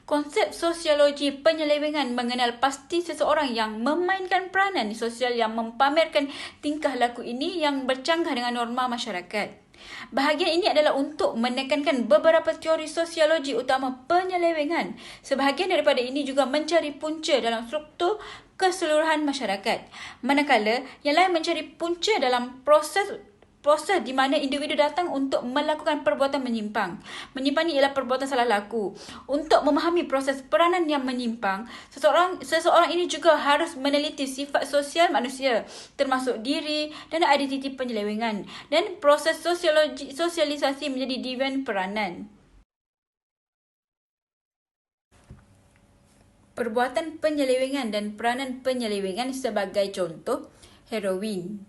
Konsep sosiologi penyelewengan mengenal pasti seseorang yang memainkan peranan sosial yang mempamerkan tingkah laku ini yang bercanggah dengan norma masyarakat. Bahagian ini adalah untuk menekankan beberapa teori sosiologi utama penyelewengan. Sebahagian daripada ini juga mencari punca dalam struktur keseluruhan masyarakat. Manakala yang lain mencari punca dalam proses di mana individu datang untuk melakukan perbuatan menyimpang. Menyimpang ini ialah perbuatan salah laku. Untuk memahami proses peranan yang menyimpang, seseorang ini juga harus meneliti sifat sosial manusia, termasuk diri dan identiti penyelewengan dan proses sosialisasi menjadi devian peranan. Perbuatan penyelewengan dan peranan penyelewengan sebagai contoh, heroin.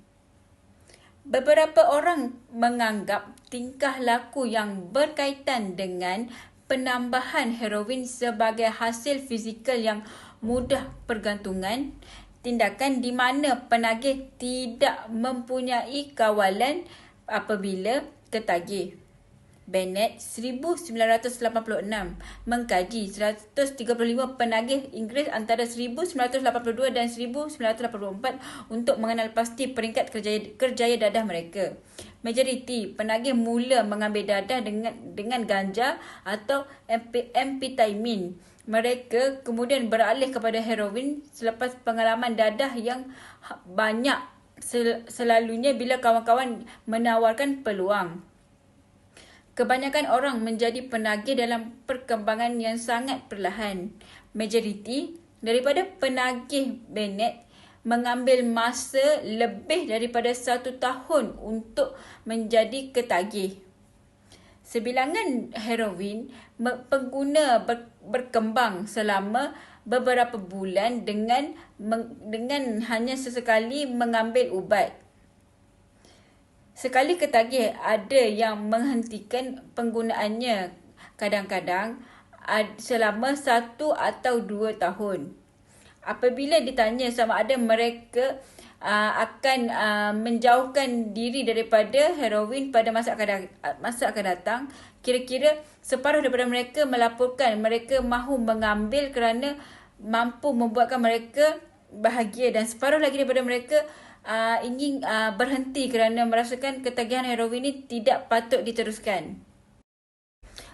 Beberapa orang menganggap tingkah laku yang berkaitan dengan penambahan heroin sebagai hasil fizikal yang mudah pergantungan, tindakan di mana penagih tidak mempunyai kawalan apabila ketagih. Bennett 1986 mengkaji 135 penagih Inggeris antara 1982 dan 1984 untuk mengenal pasti peringkat kerjaya dadah mereka. Majoriti penagih mula mengambil dadah dengan ganja atau amfetamin. Mereka kemudian beralih kepada heroin selepas pengalaman dadah yang banyak, selalunya bila kawan-kawan menawarkan peluang. Kebanyakan orang menjadi penagih dalam perkembangan yang sangat perlahan. Majoriti daripada penagih Bennett mengambil masa lebih daripada 1 tahun untuk menjadi ketagih. Sebilangan heroin pengguna berkembang selama beberapa bulan dengan hanya sesekali mengambil ubat. Sekali ketagih, ada yang menghentikan penggunaannya kadang-kadang selama 1 atau 2 tahun. Apabila ditanya sama ada mereka akan menjauhkan diri daripada heroin pada masa akan datang, kira-kira separuh daripada mereka melaporkan mereka mahu mengambil kerana mampu membuatkan mereka bahagia, dan separuh lagi daripada mereka ingin berhenti kerana merasakan ketagihan heroin ini tidak patut diteruskan.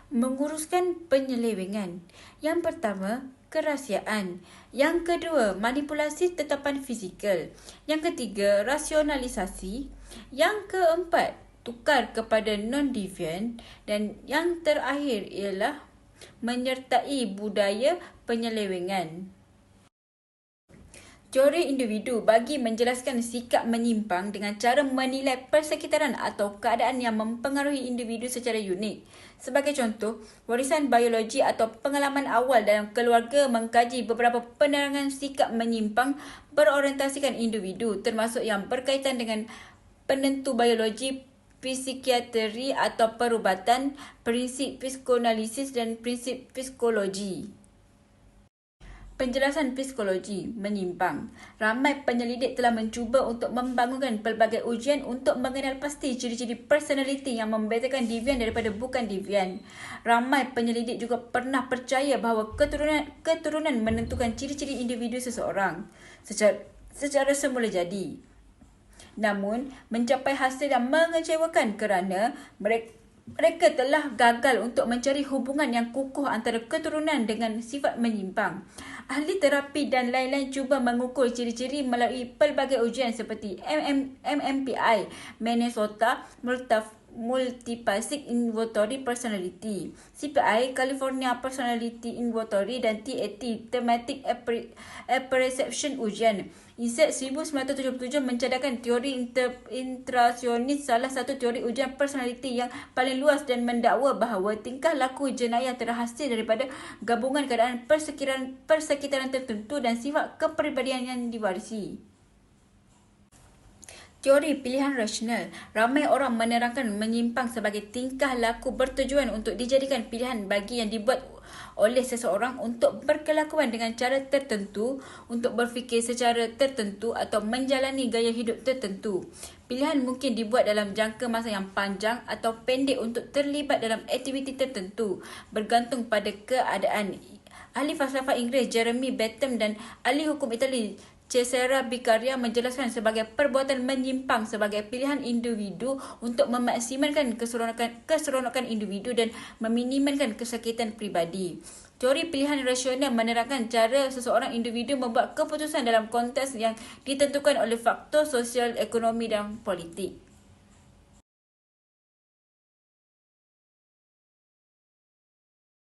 Menguruskan penyelewengan. Yang pertama, kerahsiaan. Yang kedua, manipulasi tetapan fizikal. Yang ketiga, rasionalisasi. Yang keempat, tukar kepada non-deviant. Dan yang terakhir ialah menyertai budaya penyelewengan. Teori individu bagi menjelaskan sikap menyimpang dengan cara menilai persekitaran atau keadaan yang mempengaruhi individu secara unik. Sebagai contoh, warisan biologi atau pengalaman awal dalam keluarga mengkaji beberapa penerangan sikap menyimpang berorientasikan individu, termasuk yang berkaitan dengan penentu biologi, psikiatri atau perubatan, prinsip psikoanalisis dan prinsip psikologi. Penjelasan psikologi menyimpang. Ramai penyelidik telah mencuba untuk membangunkan pelbagai ujian untuk mengenal pasti ciri-ciri personaliti yang membezakan devian daripada bukan devian. Ramai penyelidik juga pernah percaya bahawa keturunan menentukan ciri-ciri individu seseorang secara semula jadi. Namun, mencapai hasil yang mengecewakan kerana mereka telah gagal untuk mencari hubungan yang kukuh antara keturunan dengan sifat menyimpang. Ahli terapi dan lain-lain cuba mengukur ciri-ciri melalui pelbagai ujian seperti MMPI, Minnesota Multiphasic Inventory Personality, CPI, California Personality Inventory dan TAT, Thematic Apperception Ujian. ISET 1977 mencadangkan teori intrasionis salah satu teori ujian personaliti yang paling luas dan mendakwa bahawa tingkah laku jenayah terhasil daripada gabungan keadaan persekitaran tertentu dan sifat kepribadian yang diwarisi. Teori pilihan rasional. Ramai orang menerangkan menyimpang sebagai tingkah laku bertujuan untuk dijadikan pilihan bagi yang dibuat oleh seseorang untuk berkelakuan dengan cara tertentu, untuk berfikir secara tertentu atau menjalani gaya hidup tertentu. Pilihan mungkin dibuat dalam jangka masa yang panjang atau pendek untuk terlibat dalam aktiviti tertentu, bergantung pada keadaan. Ahli falsafah Inggeris Jeremy Bentham dan ahli hukum Itali Cesare Beccaria menjelaskan sebagai perbuatan menyimpang sebagai pilihan individu untuk memaksimalkan keseronokan individu dan meminimalkan kesakitan pribadi. Teori pilihan rasional menerangkan cara seseorang individu membuat keputusan dalam konteks yang ditentukan oleh faktor sosial, ekonomi dan politik.